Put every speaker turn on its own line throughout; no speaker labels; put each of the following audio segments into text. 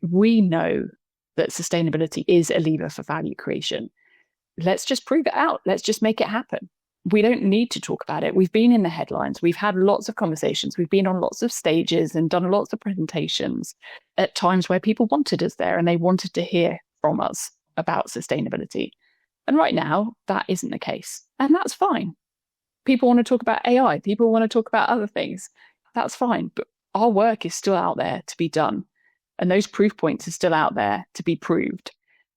We know that sustainability is a lever for value creation. Let's just prove it out. Let's just make it happen. We don't need to talk about it. We've been in the headlines. We've had lots of conversations. We've been on lots of stages and done lots of presentations at times where people wanted us there and they wanted to hear from us about sustainability. And right now, that isn't the case. And that's fine. People want to talk about AI. People want to talk about other things. That's fine. But our work is still out there to be done. And those proof points are still out there to be proved.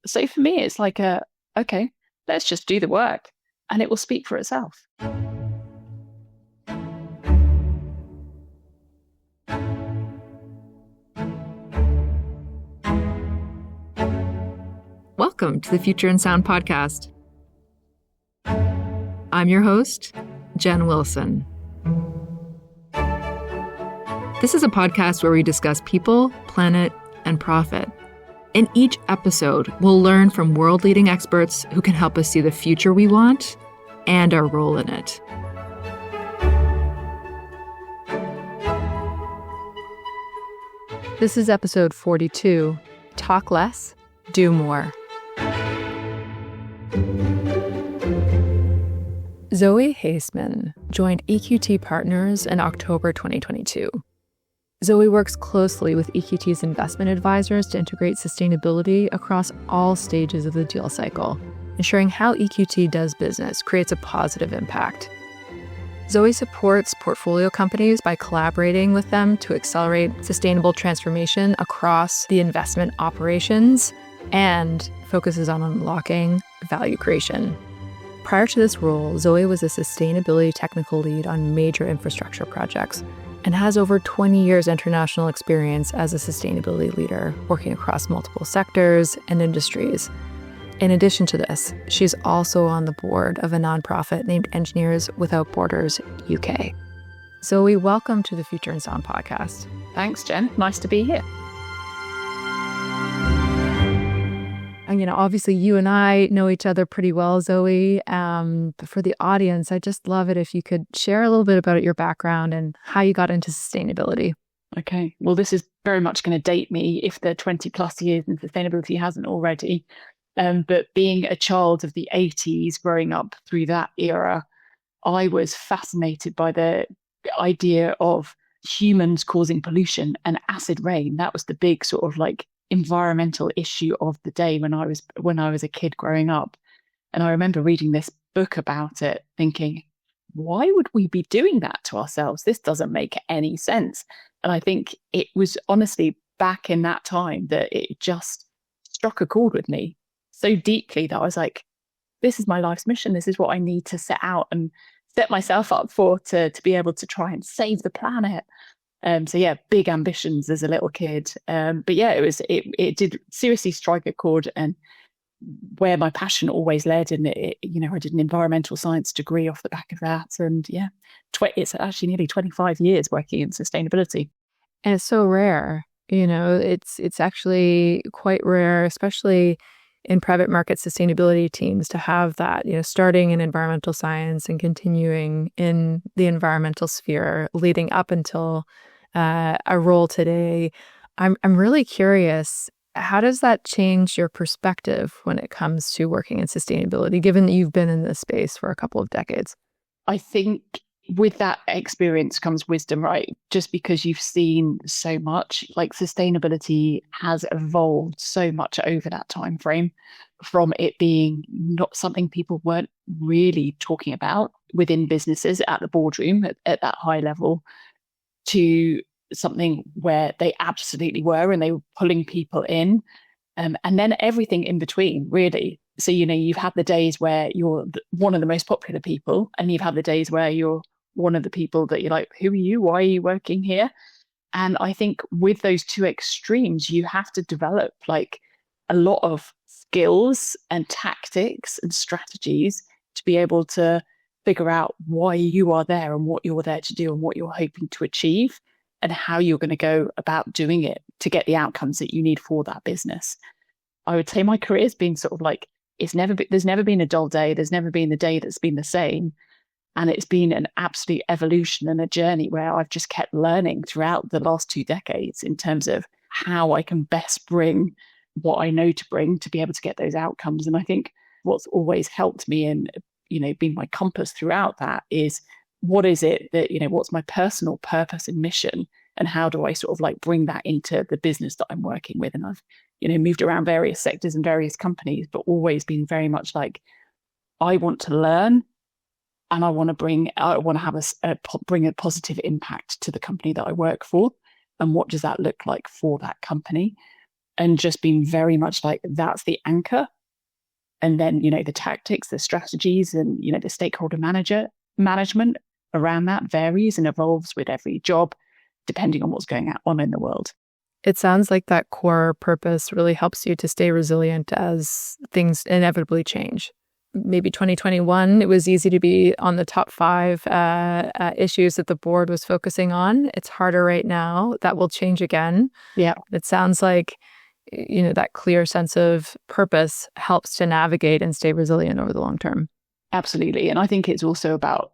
So for me, it's like okay, let's just do the work and it will speak for itself.
Welcome to the Future in Sound podcast. I'm your host, Jenn Wilson. This is a podcast where we discuss people, planet, and profit. In each episode, we'll learn from world-leading experts who can help us see the future we want and our role in it. This is episode 42, Talk Less, Do More. Zoe Haseman joined EQT Partners in October 2022. Zoe works closely with EQT's investment advisors to integrate sustainability across all stages of the deal cycle, ensuring how EQT does business creates a positive impact. Zoe supports portfolio companies by collaborating with them to accelerate sustainable transformation across the investment operations and focuses on unlocking value creation. Prior to this role, Zoe was a sustainability technical lead on major infrastructure projects and has over 20 years international experience as a sustainability leader, working across multiple sectors and industries. In addition to this, she's also on the board of a nonprofit named Engineers Without Borders UK. Zoe, welcome to the Future in Sound podcast.
Thanks, Jen. Nice to be here.
And, obviously you and I know each other pretty well, Zoe. But for the audience, I'd just love it if you could share a little bit about your background and how you got into sustainability.
Okay. Well, this is very much going to date me if the 20 plus years in sustainability hasn't already. But being a child of the 80s, growing up through that era, I was fascinated by the idea of humans causing pollution and acid rain. That was the big sort of like environmental issue of the day when I was a kid growing up. And I remember reading this book about it, thinking, why would we be doing that to ourselves? This doesn't make any sense. And I think it was honestly back in that time that it just struck a chord with me so deeply that I was like, this is my life's mission. This is what I need to set out and set myself up for to be able to try and save the planet. So yeah, big ambitions as a little kid. But yeah, it did seriously strike a chord, and where my passion always led. And I did an environmental science degree off the back of that. And yeah, it's actually nearly 25 years working in sustainability.
And it's so rare, it's actually quite rare, especially in private market sustainability teams, to have that, starting in environmental science and continuing in the environmental sphere, leading up until a role today. I'm really curious, how does that change your perspective when it comes to working in sustainability, given that you've been in this space for a couple of decades?
I think with that experience comes wisdom, right? Just because you've seen so much, like sustainability has evolved so much over that time frame, from it being not something people weren't really talking about within businesses at the boardroom at that high level, to something where they absolutely were, and they were pulling people in, and then everything in between, really. So, you've had the days where you're one of the most popular people, and you've had the days where you're one of the people that you're like, who are you? Why are you working here? And I think with those two extremes, you have to develop like a lot of skills and tactics and strategies to be able to figure out why you are there and what you're there to do and what you're hoping to achieve and how you're going to go about doing it to get the outcomes that you need for that business. I would say my career has been sort of like, there's never been a dull day. There's never been a day that's been the same. And it's been an absolute evolution and a journey where I've just kept learning throughout the last 2 decades in terms of how I can best bring what I know to bring to be able to get those outcomes. And I think what's always helped me in, being my compass throughout that is what is it that, what's my personal purpose and mission, and how do I sort of like bring that into the business that I'm working with? And I've, moved around various sectors and various companies, but always been very much like, I want to learn and I want to have bring a positive impact to the company that I work for. And what does that look like for that company? And just being very much like, that's the anchor. And then, the tactics, the strategies, and, the stakeholder management around that varies and evolves with every job, depending on what's going on in the world.
It sounds like that core purpose really helps you to stay resilient as things inevitably change. Maybe 2021, it was easy to be on the top 5 issues that the board was focusing on. It's harder right now. That will change again.
Yeah.
It sounds like, that clear sense of purpose helps to navigate and stay resilient over the long term.
Absolutely. And I think it's also about,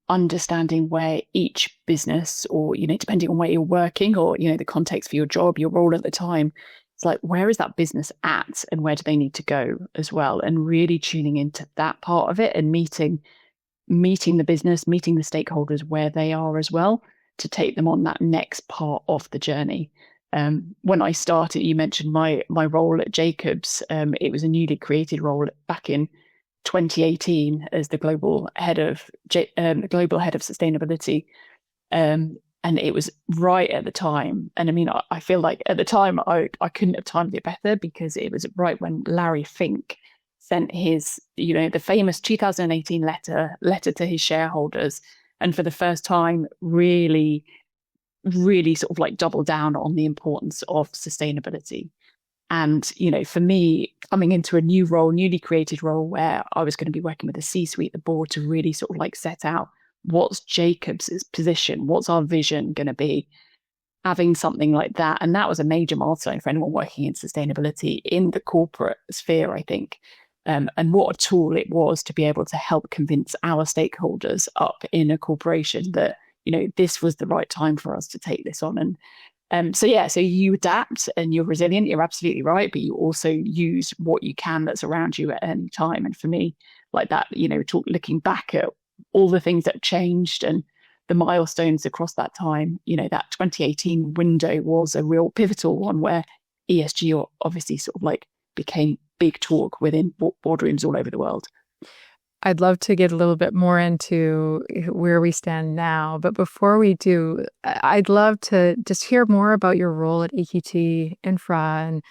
understanding where each business or, depending on where you're working or, the context for your job, your role at the time, it's like, where is that business at and where do they need to go as well? And really tuning into that part of it and meeting the business, meeting the stakeholders where they are as well, to take them on that next part of the journey. When I started, you mentioned my role at Jacobs. It was a newly created role back in 2018 as the global head of sustainability. And it was right at the time. And I mean, I feel like at the time I couldn't have timed it better, because it was right when Larry Fink sent his, the famous 2018 letter to his shareholders. And for the first time, really sort of like double down on the importance of sustainability. And, for me, coming into a newly created role where I was going to be working with the C-suite, the board, to really sort of like set out what's Jacobs' position, what's our vision going to be, having something like that. And that was a major milestone for anyone working in sustainability in the corporate sphere, I think. And what a tool it was to be able to help convince our stakeholders up in a corporation that, this was the right time for us to take this on. And so you adapt and you're resilient, you're absolutely right, but you also use what you can that's around you at any time. And for me, like that, looking back at all the things that have changed and the milestones across that time, that 2018 window was a real pivotal one where ESG obviously sort of like became big talk within boardrooms all over the world.
I'd love to get a little bit more into where we stand now. But before we do, I'd love to just hear more about your role at EQT Infra, and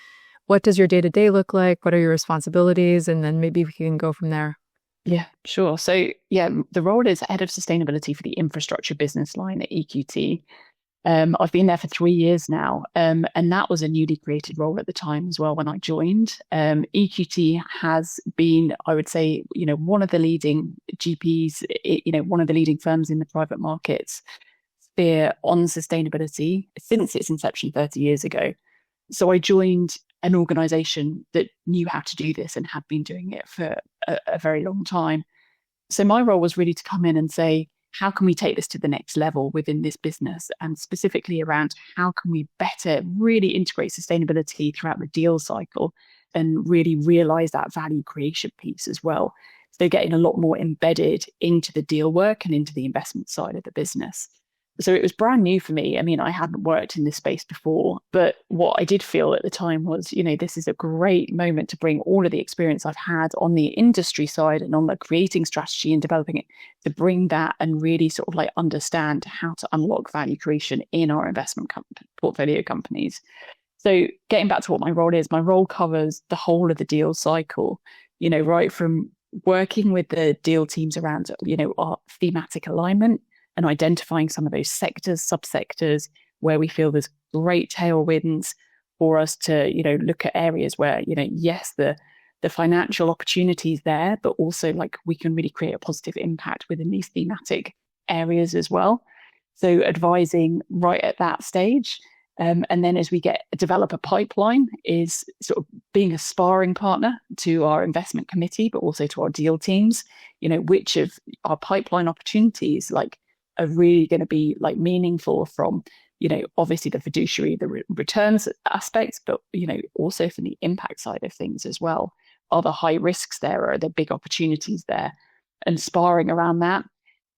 what does your day-to-day look like? What are your responsibilities? And then maybe we can go from there.
Yeah, sure. So the role is head of sustainability for the infrastructure business line at EQT. I've been there for 3 years now, and that was a newly created role at the time as well when I joined. EQT has been, I would say, one of the leading GPs, one of the leading firms in the private markets sphere on sustainability since its inception 30 years ago. So I joined an organization that knew how to do this and had been doing it for a very long time. So my role was really to come in and say, how can we take this to the next level within this business? And specifically around how can we better really integrate sustainability throughout the deal cycle and really realize that value creation piece as well. So getting a lot more embedded into the deal work and into the investment side of the business. So it was brand new for me. I mean, I hadn't worked in this space before, but what I did feel at the time was, this is a great moment to bring all of the experience I've had on the industry side and on the creating strategy and developing it, to bring that and really sort of like understand how to unlock value creation in our investment portfolio companies. So getting back to what my role covers the whole of the deal cycle, right from working with the deal teams around, our thematic alignment, and identifying some of those sectors, subsectors where we feel there's great tailwinds for us to, look at areas where, yes, the financial opportunities there, but also like we can really create a positive impact within these thematic areas as well. So advising right at that stage. And then as we develop a pipeline, is sort of being a sparring partner to our investment committee, but also to our deal teams, which of our pipeline opportunities like are really going to be like meaningful from obviously the fiduciary, the returns aspects, but, also from the impact side of things as well. Are the high risks there? Are there big opportunities there? And sparring around that.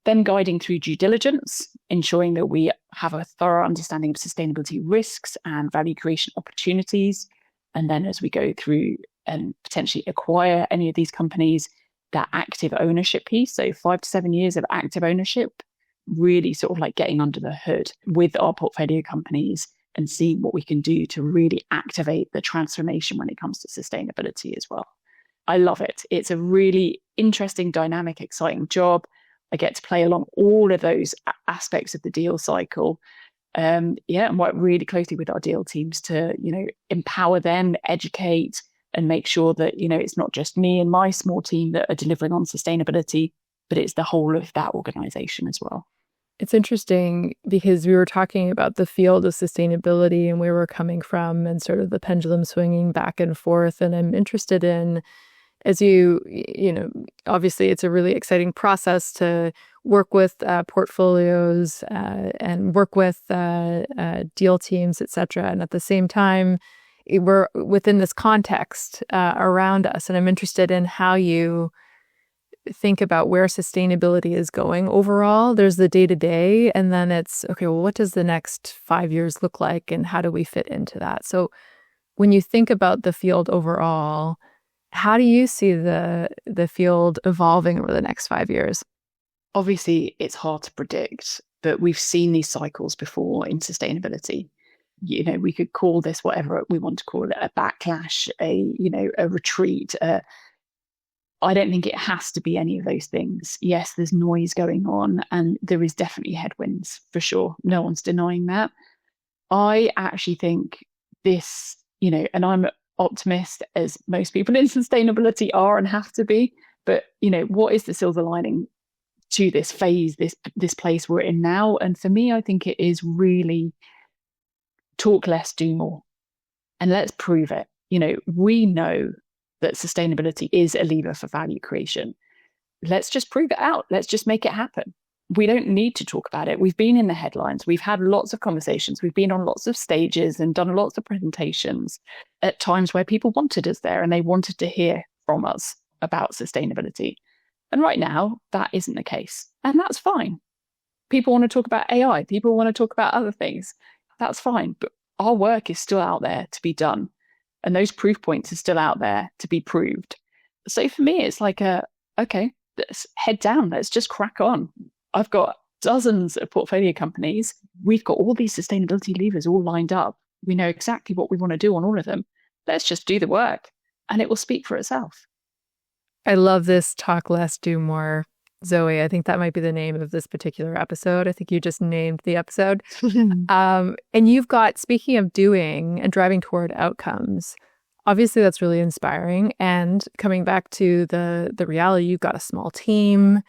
Then guiding through due diligence, ensuring that we have a thorough understanding of sustainability risks and value creation opportunities. And then as we go through and potentially acquire any of these companies, that active ownership piece, so 5 to 7 years of active ownership, really sort of like getting under the hood with our portfolio companies and seeing what we can do to really activate the transformation when it comes to sustainability as well. I love it. It's a really interesting, dynamic, exciting job. I get to play along all of those aspects of the deal cycle. And work really closely with our deal teams to, empower them, educate, and make sure that, it's not just me and my small team that are delivering on sustainability, but it's the whole of that organization as well.
It's interesting because we were talking about the field of sustainability and where we're coming from and sort of the pendulum swinging back and forth. And I'm interested in, as obviously it's a really exciting process to work with portfolios and work with deal teams, et cetera. And at the same time, we're within this context around us. And I'm interested in how you think about where sustainability is going overall. There's the day-to-day, and then it's, okay, well, what does the next 5 years look like and how do we fit into that? So when you think about the field overall, how do you see the field evolving over the next 5 years?
Obviously, it's hard to predict, but we've seen these cycles before in sustainability. We could call this whatever we want to call it, a backlash, a retreat. I don't think it has to be any of those things. Yes, there's noise going on and there is definitely headwinds for sure. No one's denying that. I actually think this, and I'm an optimist, as most people in sustainability are and have to be, but, what is the silver lining to this phase, this place we're in now? And for me, I think it is really talk less, do more. And let's prove it. We know that sustainability is a lever for value creation. Let's just prove it out. Let's just make it happen. We don't need to talk about it. We've been in the headlines. We've had lots of conversations. We've been on lots of stages and done lots of presentations at times where people wanted us there and they wanted to hear from us about sustainability. And right now, that isn't the case. And that's fine. People want to talk about AI. People want to talk about other things. That's fine. But our work is still out there to be done. And those proof points are still out there to be proved. So for me, it's like okay, let's head down. Let's just crack on. I've got dozens of portfolio companies. We've got all these sustainability levers all lined up. We know exactly what we want to do on all of them. Let's just do the work and it will speak for itself.
I love this talk less, do more. Zoe, I think that might be the name of this particular episode. I think you just named the episode. And you've got, speaking of doing and driving toward outcomes, obviously that's really inspiring. And coming back to the reality, you've got a small team,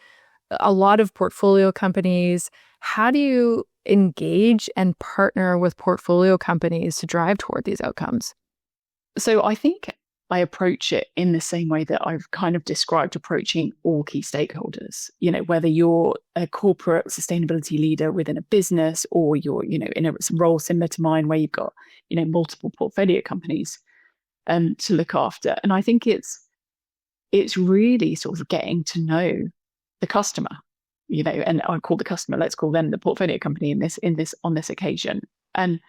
a lot of portfolio companies. How do you engage and partner with portfolio companies to drive toward these outcomes?
So I think I approach it in the same way that I've kind of described approaching all key stakeholders, whether you're a corporate sustainability leader within a business or you're, in a role similar to mine where you've got, multiple portfolio companies to look after. And I think it's really sort of getting to know the customer, and I call the customer, let's call them the portfolio company on this occasion. And,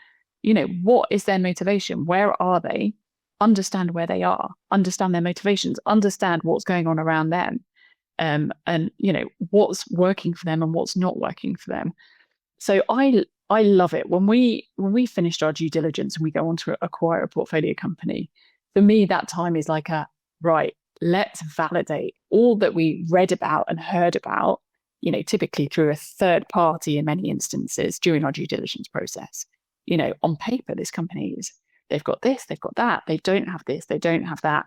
what is their motivation? Where are they? Understand where they are, understand their motivations, understand what's going on around them, and what's working for them and what's not working for them. So I love it when we finished our due diligence and we go on to acquire a portfolio company. For me, that time is like right, let's validate all that we read about and heard about, typically through a third party in many instances during our due diligence process. On paper, this company is. They've got this, they've got that, they don't have this, they don't have that.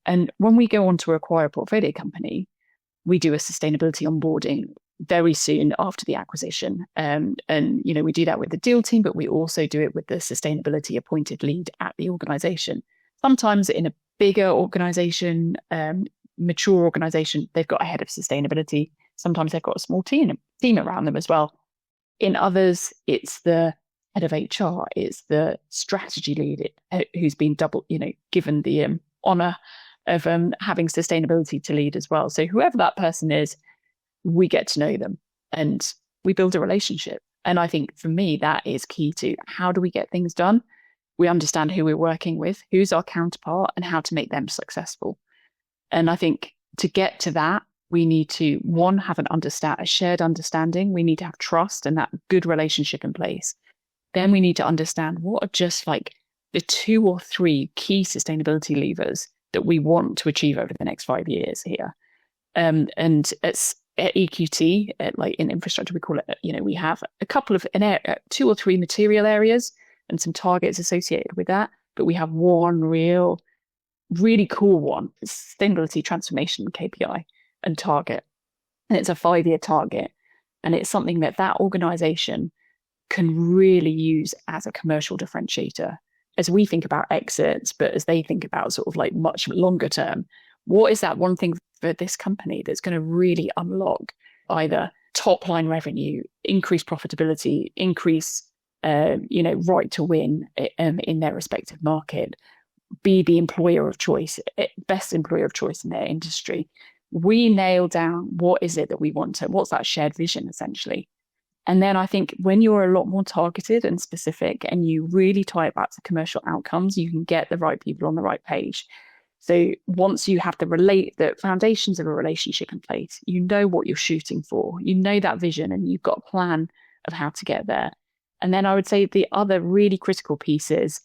And when we go on to acquire a portfolio company, we do a sustainability onboarding very soon after the acquisition. And we do that with the deal team, but we also do it with the sustainability appointed lead at the organization. Sometimes in a bigger organization, mature organization, they've got a head of sustainability. Sometimes they've got a small team around them as well. In others, it's the head of HR. It's the strategy lead who's been given the honor of having sustainability to lead as well. So whoever that person is, we get to know them and we build a relationship. And I think for me, that is key to how do we get things done? We understand who we're working with, who's our counterpart, and how to make them successful. And I think to get to that, we need to, one, have a shared understanding. We need to have trust and that good relationship in place. Then we need to understand what are just like the 2 or 3 key sustainability levers that we want to achieve over the next 5 years here. And at EQT, like in infrastructure, we call it, we have a couple of 2 or 3 material areas and some targets associated with that. But we have one really cool one, sustainability transformation KPI and target. And it's a 5-year target. And it's something that organization can really use as a commercial differentiator as we think about exits, but as they think about sort of like much longer term. What is that one thing for this company that's going to really unlock either top line revenue, increase profitability, increase, right to win in their respective market, be the employer of choice, best employer of choice in their industry? We nail down what is it that we want to, what's that shared vision essentially. And then I think when you're a lot more targeted and specific and you really tie it back to commercial outcomes, you can get the right people on the right page. So once you have the foundations of a relationship in place, you know what you're shooting for, you know that vision, and you've got a plan of how to get there. And then I would say the other really critical pieces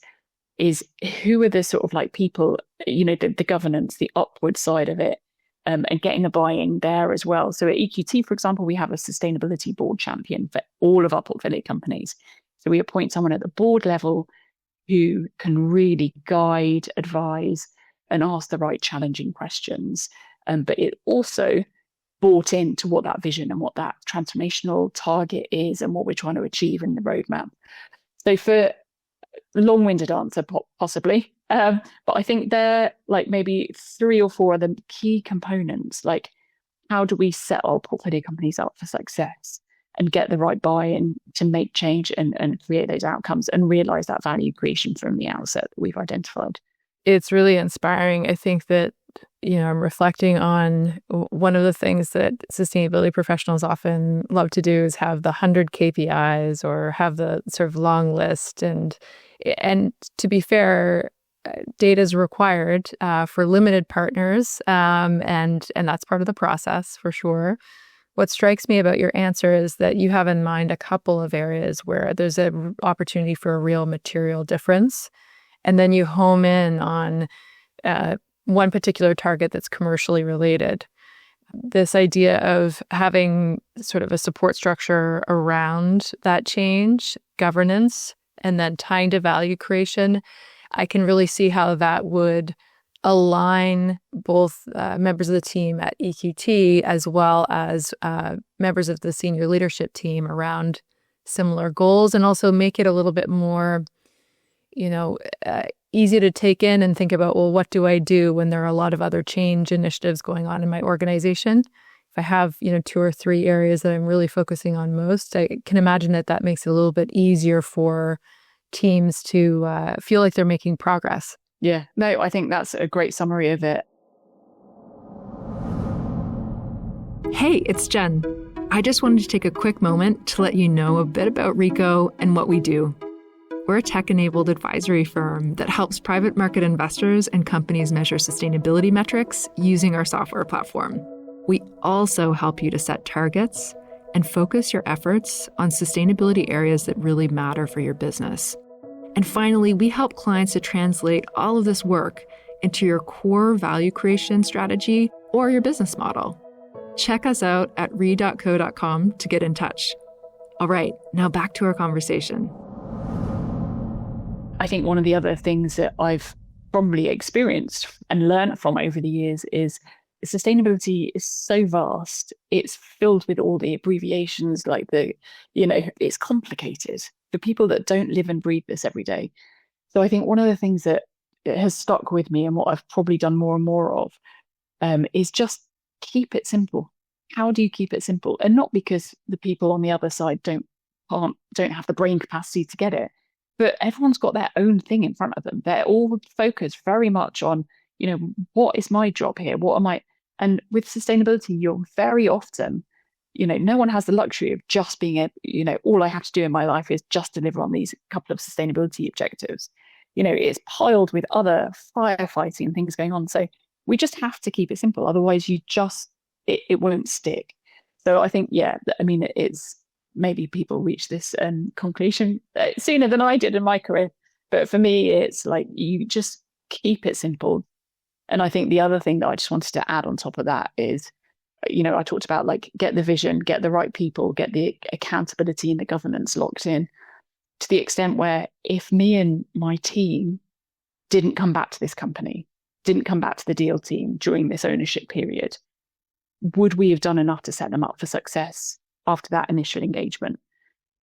is who are the sort of like people, the governance, the upward side of it, and getting the buy-in there as well. So at EQT, for example, we have a sustainability board champion for all of our portfolio companies. So we appoint someone at the board level who can really guide, advise, and ask the right challenging questions. But it also bought into what that vision and what that transformational target is and what we're trying to achieve in the roadmap. So for long-winded answer, possibly. But I think there like maybe 3 or 4 other key components, like how do we set our portfolio companies up for success and get the right buy-in to make change and create those outcomes and realize that value creation from the outset that we've identified.
It's really inspiring. I think that, I'm reflecting on one of the things that sustainability professionals often love to do is have the 100 KPIs or have the sort of long list. And to be fair, data is required for limited partners, and that's part of the process for sure. What strikes me about your answer is that you have in mind a couple of areas where there's an opportunity for a real material difference. And then you home in on one particular target that's commercially related. This idea of having sort of a support structure around that change, governance, and then tying to value creation, I can really see how that would align both members of the team at EQT as well as members of the senior leadership team around similar goals, and also make it a little bit more easy to take in and think about, well, what do I do when there are a lot of other change initiatives going on in my organization? If I have, 2 or 3 areas that I'm really focusing on most, I can imagine that makes it a little bit easier for teams to feel like they're making progress.
Yeah, no, I think that's a great summary of it.
Hey, it's Jenn. I just wanted to take a quick moment to let you know a bit about Rico and what we do. We're a tech-enabled advisory firm that helps private market investors and companies measure sustainability metrics using our software platform. We also help you to set targets and focus your efforts on sustainability areas that really matter for your business. And finally, we help clients to translate all of this work into your core value creation strategy or your business model. Check us out at re.co.com to get in touch. All right, now back to our conversation.
I think one of the other things that I've probably experienced and learned from over the years is sustainability is so vast. It's filled with all the abbreviations, like it's complicated for people that don't live and breathe this every day. So I think one of the things that has stuck with me and what I've probably done more and more of is just keep it simple. How do you keep it simple? And not because the people on the other side don't don't have the brain capacity to get it. But everyone's got their own thing in front of them. They're all focused very much on, what is my job here? What am I? And with sustainability, you're very often, no one has the luxury of just being all I have to do in my life is just deliver on these couple of sustainability objectives. It's piled with other firefighting and things going on. So we just have to keep it simple. Otherwise, it won't stick. So I think, it's maybe people reach this conclusion sooner than I did in my career. But for me, it's like you just keep it simple. And I think the other thing that I just wanted to add on top of that is, I talked about like get the vision, get the right people, get the accountability and the governance locked in to the extent where if me and my team didn't come back to this company, didn't come back to the deal team during this ownership period, would we have done enough to set them up for success after that initial engagement?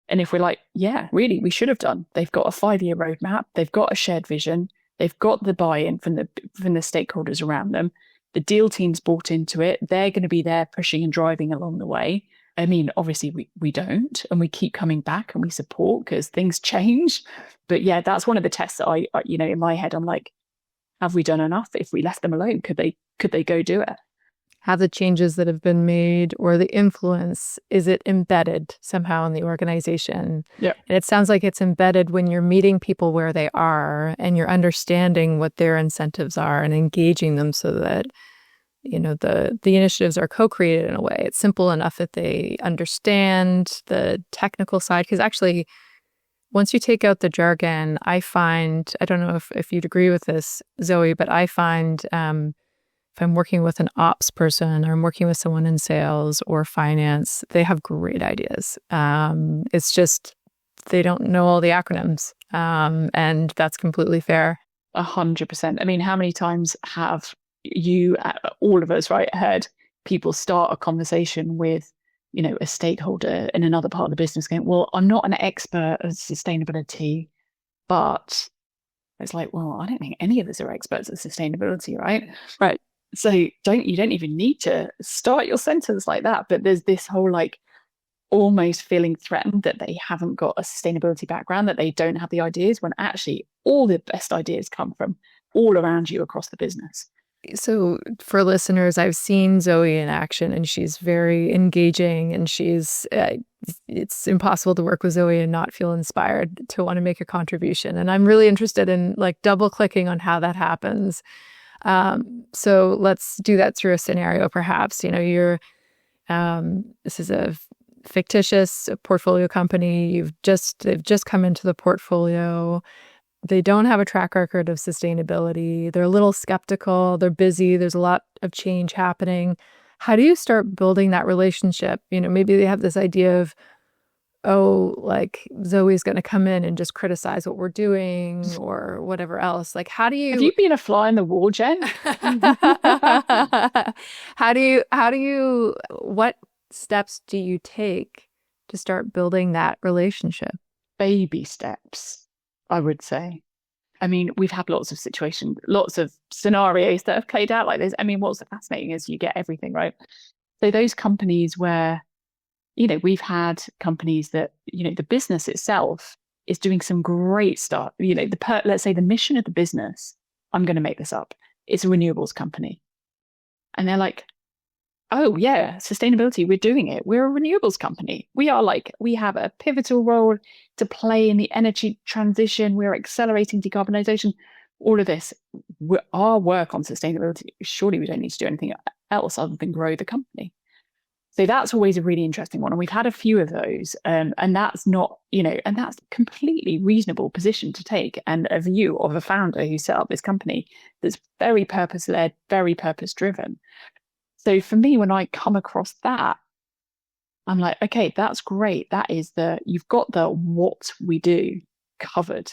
And if we're like, yeah, really, we should have done. They've got a 5-year roadmap. They've got a shared vision. They've got the buy-in from the stakeholders around them. The deal team's bought into it. They're going to be there pushing and driving along the way. I mean, obviously we don't, and we keep coming back and we support because things change. But yeah, that's one of the tests that I in my head, I'm like, have we done enough? If we left them alone, could they go do it?
Have the changes that have been made or the influence, is it embedded somehow in the organization?
Yeah.
And it sounds like it's embedded when you're meeting people where they are and you're understanding what their incentives are and engaging them so that, the initiatives are co-created in a way. It's simple enough that they understand the technical side. Because actually, once you take out the jargon, I find, I don't know if you'd agree with this, Zoe, but I find if I'm working with an ops person or I'm working with someone in sales or finance, they have great ideas. It's just they don't know all the acronyms, and that's completely fair.
100%. I mean, how many times have you, all of us, right, heard people start a conversation with, a stakeholder in another part of the business going, well, I'm not an expert at sustainability, but it's like, well, I don't think any of us are experts at sustainability, right?
Right.
So you don't even need to start your sentence like that. But there's this whole like almost feeling threatened that they haven't got a sustainability background, that they don't have the ideas, when actually all the best ideas come from all around you across the business.
So for listeners, I've seen Zoe in action and she's very engaging, and it's impossible to work with Zoe and not feel inspired to want to make a contribution. And I'm really interested in like double clicking on how that happens. So let's do that through a scenario, perhaps. You're this is a fictitious portfolio company. They've just come into the portfolio. They don't have a track record of sustainability. They're a little skeptical. They're busy. There's a lot of change happening. How do you start building that relationship? Maybe they have this idea of, like Zoe's going to come in and just criticize what we're doing or whatever else. Like, how do you...
Have you been a fly in the wall, Jenn?
What steps do you take to start building that relationship?
Baby steps, I would say. I mean, we've had lots of situations, lots of scenarios that have played out like this. I mean, what's fascinating is you get everything, right? So those companies where, we've had companies that, the business itself is doing some great stuff. Let's say the mission of the business, I'm going to make this up, it's a renewables company. And they're like, oh yeah, sustainability, we're doing it. We're a renewables company. We have a pivotal role to play in the energy transition. We're accelerating decarbonization. All of this, our work on sustainability, surely we don't need to do anything else other than grow the company. So that's always a really interesting one. And we've had a few of those. And that's not, and that's a completely reasonable position to take, and a view of a founder who set up this company that's very purpose-led, very purpose-driven. So for me, when I come across that, I'm like, okay, that's great. You've got the what we do covered.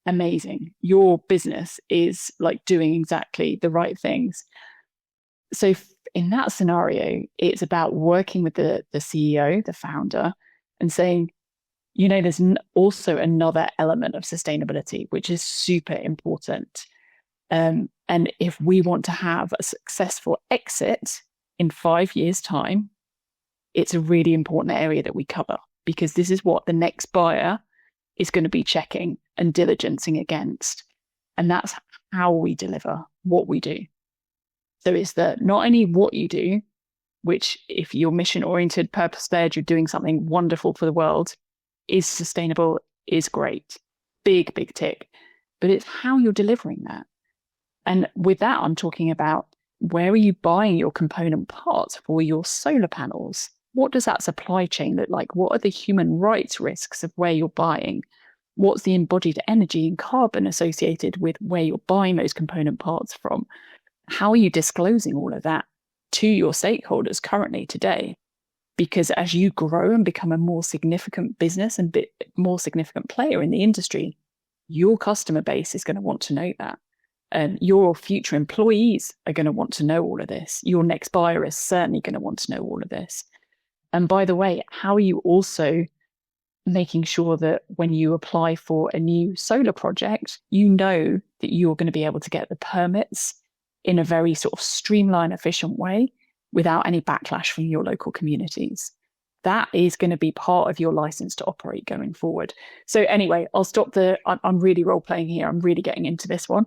Amazing. Your business is like doing exactly the right things. So in that scenario, it's about working with the CEO, the founder, and saying, there's also another element of sustainability, which is super important. And if we want to have a successful exit in 5 years' time, it's a really important area that we cover. because this is what the next buyer is going to be checking and diligencing against. And that's how we deliver what we do. So it's not only what you do, which if you're mission-oriented, purpose-led, you're doing something wonderful for the world, is sustainable, is great. Big, big tick. But it's how you're delivering that. And with that, I'm talking about, where are you buying your component parts for your solar panels? What does that supply chain look like? What are the human rights risks of where you're buying? What's the embodied energy and carbon associated with where you're buying those component parts from? How are you disclosing all of that to your stakeholders currently today? Because as you grow and become a more significant business and more significant player in the industry, your customer base is going to want to know that. And your future employees are going to want to know all of this. Your next buyer is certainly going to want to know all of this. And by the way, how are you also making sure that when you apply for a new solar project, you know that you're going to be able to get the permits in a very sort of streamlined, efficient way without any backlash from your local communities? That is going to be part of your license to operate going forward. So anyway, I'll stop I'm really role playing here. I'm really getting into this one.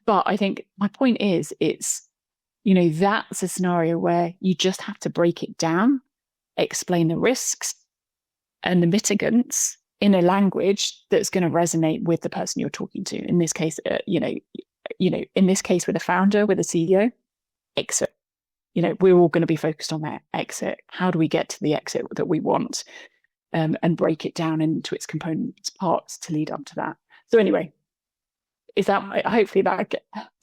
But I think my point is, that's a scenario where you just have to break it down, explain the risks and the mitigants in a language that's going to resonate with the person you're talking to. In this case, in this case with a founder, with a CEO, exit. We're all going to be focused on that exit. How do we get to the exit that we want, and break it down into its components, parts to lead up to that? So anyway, hopefully that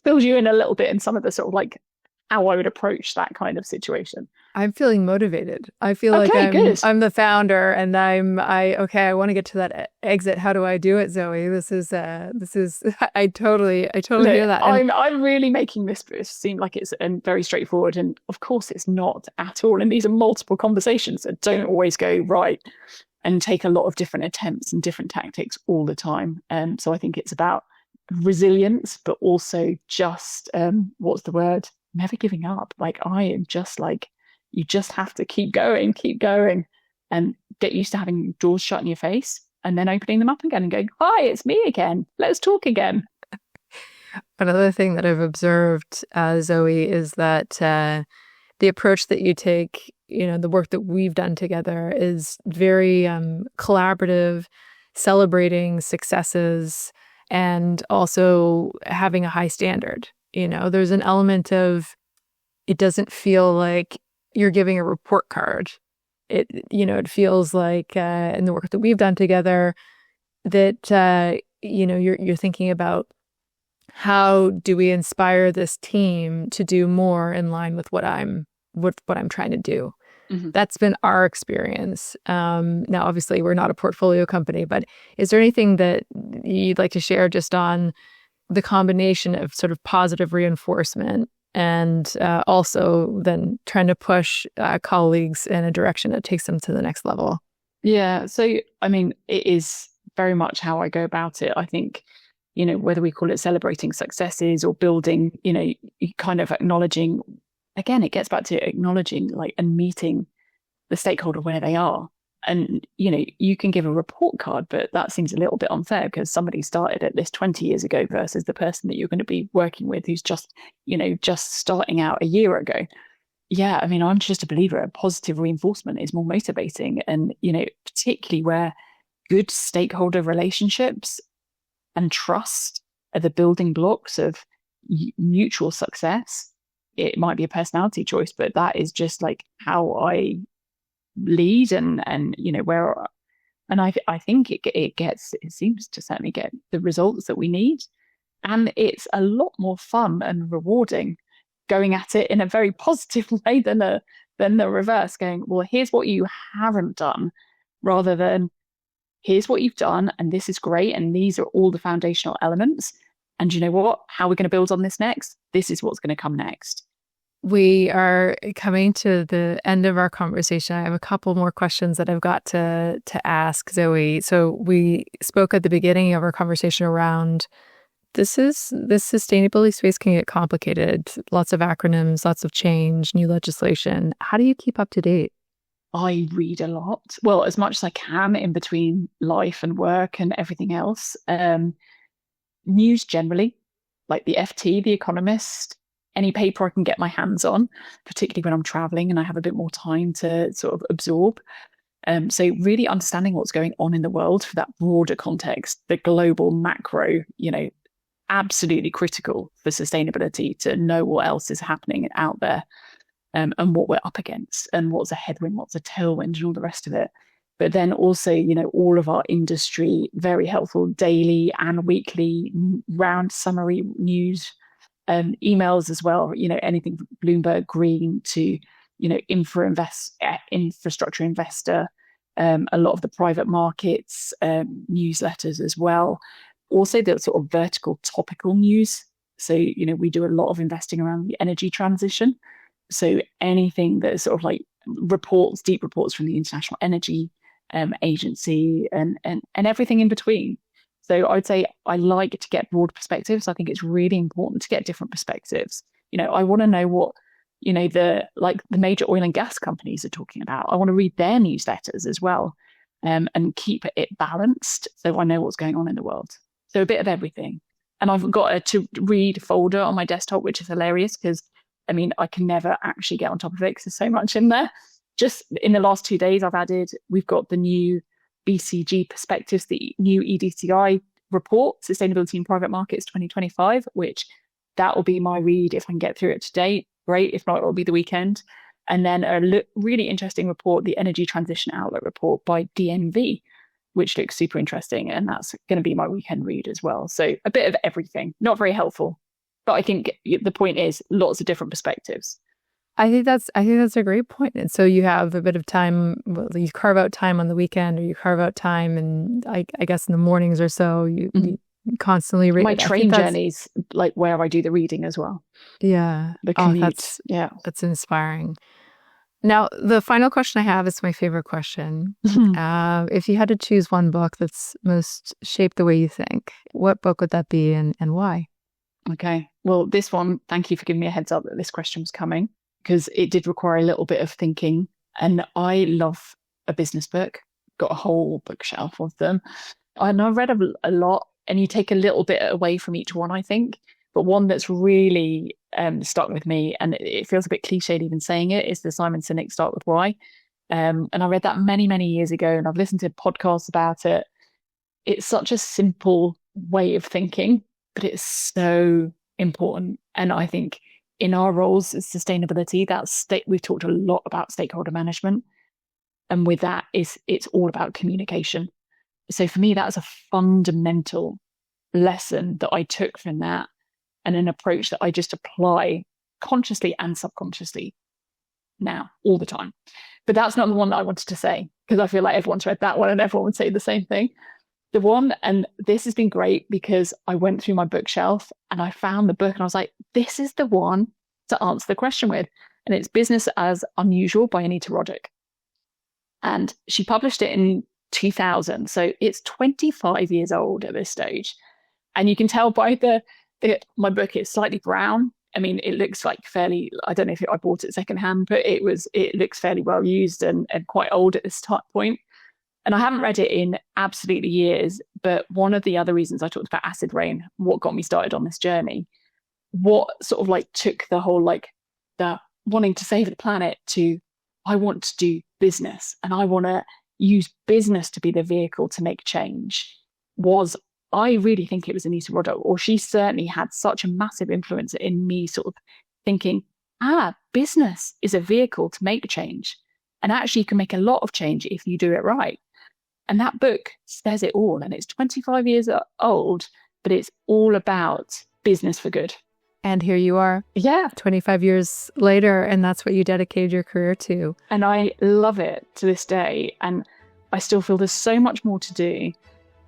fills you in a little bit in some of the sort of like how I would approach that kind of situation.
I'm feeling motivated. I feel like I'm the founder, and I want to get to that exit. How do I do it, Zoe? This is I totally hear that.
I'm really making this seem like it's very straightforward, and of course it's not at all. And these are multiple conversations that don't always go right and take a lot of different attempts and different tactics all the time. So I think it's about resilience, but also just what's the word? Never giving up. Like, I am just like, you just have to keep going and get used to having doors shut in your face and then opening them up again and going, hi, it's me again. Let's talk again.
Another thing that I've observed, Zoe, is that the approach that you take, the work that we've done together is very collaborative, celebrating successes, and also having a high standard. There's an element of, it doesn't feel like you're giving a report card. It feels like in the work that we've done together that, you're thinking about, how do we inspire this team to do more in line with what I'm trying to do? Mm-hmm. That's been our experience. Now, obviously, we're not a portfolio company, but is there anything that you'd like to share just on the combination of sort of positive reinforcement and also then trying to push colleagues in a direction that takes them to the next level?
Yeah. So, I mean, it is very much how I go about it. I think, whether we call it celebrating successes or building, kind of acknowledging, again, it gets back to acknowledging and meeting the stakeholder where they are. And, you can give a report card, but that seems a little bit unfair because somebody started at this 20 years ago versus the person that you're going to be working with who's just starting out a year ago. Yeah, I mean, I'm just a believer. Positive reinforcement is more motivating. And, particularly where good stakeholder relationships and trust are the building blocks of mutual success. It might be a personality choice, but that is just like how I lead and where, and I think it seems to certainly get the results that we need, and it's a lot more fun and rewarding going at it in a very positive way than the reverse, going, well, here's what you haven't done, rather than here's what you've done and this is great and these are all the foundational elements, and you know what, how we're going to build on this next, this is what's going to come next.
We are coming to the end of our conversation. I have a couple more questions that I've got to ask Zoe. So we spoke at the beginning of our conversation around this sustainability space can get complicated. Lots of acronyms, lots of change, new legislation. How do you keep up to date?
I read a lot. Well, as much as I can in between life and work and everything else. News generally, like the FT, The Economist, any paper I can get my hands on, particularly when I'm traveling and I have a bit more time to sort of absorb. So really understanding what's going on in the world for that broader context, the global macro, absolutely critical for sustainability to know what else is happening out there, and what we're up against and what's a headwind, what's a tailwind, and all the rest of it. But then also, all of our industry, very helpful daily and weekly round summary news, emails as well, anything from Bloomberg Green to, infrastructure investor, a lot of the private markets, newsletters as well. Also the sort of vertical topical news. So, we do a lot of investing around the energy transition. So anything that is sort of like deep reports from the International Energy Agency and everything in between. So I'd say I like to get broad perspectives. I think it's really important to get different perspectives. I want to know what, the major oil and gas companies are talking about. I want to read their newsletters as well, and keep it balanced so I know what's going on in the world. So a bit of everything. And I've got a to read folder on my desktop, which is hilarious because I can never actually get on top of it because there's so much in there. Just in the last 2 days, we've got the new BCG Perspectives, the new EDCI report, Sustainability in Private Markets 2025, which that will be my read if I can get through it today. Great. If not, it'll be the weekend. And then a really interesting report, the Energy Transition Outlook report by DNV, which looks super interesting. And that's going to be my weekend read as well. So a bit of everything, not very helpful. But I think the point is lots of different perspectives.
I think that's a great point. And so you have a bit of time, you carve out time on the weekend, or you carve out time, and I guess in the mornings or so, you constantly read.
My train journeys, like where I do the reading as well.
Yeah.
The commute.
That's inspiring. Now, the final question I have is my favorite question. If you had to choose one book that's most shaped the way you think, what book would that be and why?
Okay. Well, this one, thank you for giving me a heads up that this question was coming, because it did require a little bit of thinking. And I love a business book, got a whole bookshelf of them. And I read a lot, and you take a little bit away from each one, I think. But one that's really stuck with me, and it feels a bit cliched even saying it, is the Simon Sinek Start With Why. And I read that many, many years ago, and I've listened to podcasts about it. It's such a simple way of thinking, but it's so important. And I think in our roles as sustainability, we've talked a lot about stakeholder management. And with that, it's all about communication. So for me, that's a fundamental lesson that I took from that, and an approach that I just apply consciously and subconsciously now, all the time. But that's not the one that I wanted to say, because I feel like everyone's read that one and everyone would say the same thing. The one, and this has been great because I went through my bookshelf and I found the book and I was like, this is the one to answer the question with. And it's Business as Unusual by Anita Roddick. And she published it in 2000. So it's 25 years old at this stage. And you can tell by my book, it's slightly brown. I mean, it looks like fairly, I don't know if I bought it secondhand, but it looks fairly well used and quite old at this point. And I haven't read it in absolutely years, but one of the other reasons I talked about acid rain, what got me started on this journey, what sort of like took the whole the wanting to save the planet to, I want to do business and I want to use business to be the vehicle to make change, was I really think it was Anita Roddick, or she certainly had such a massive influence in me sort of thinking, business is a vehicle to make change. And actually you can make a lot of change if you do it right. And that book says it all. And it's 25 years old, but it's all about business for good.
And here you are.
Yeah.
25 years later, and that's what you dedicated your career to.
And I love it to this day. And I still feel there's so much more to do.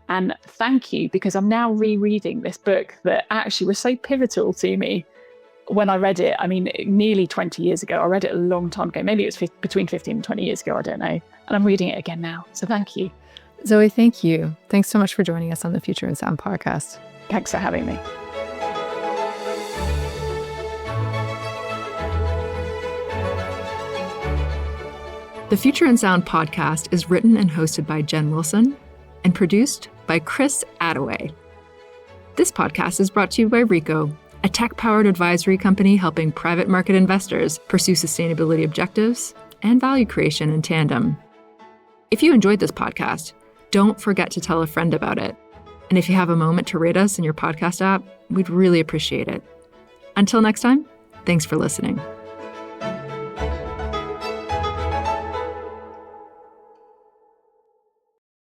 And thank you, because I'm now rereading this book that actually was so pivotal to me when I read it. I mean, nearly 20 years ago. I read it a long time ago. Maybe it was between 15 and 20 years ago. I don't know. And I'm reading it again now. So thank you.
Zoe, thank you. Thanks so much for joining us on the Future in Sound podcast.
Thanks for having me.
The Future in Sound podcast is written and hosted by Jenn Wilson and produced by Chris Attaway. This podcast is brought to you by Rico, a tech-powered advisory company helping private market investors pursue sustainability objectives and value creation in tandem. If you enjoyed this podcast, don't forget to tell a friend about it. And if you have a moment to rate us in your podcast app, we'd really appreciate it. Until next time, thanks for listening.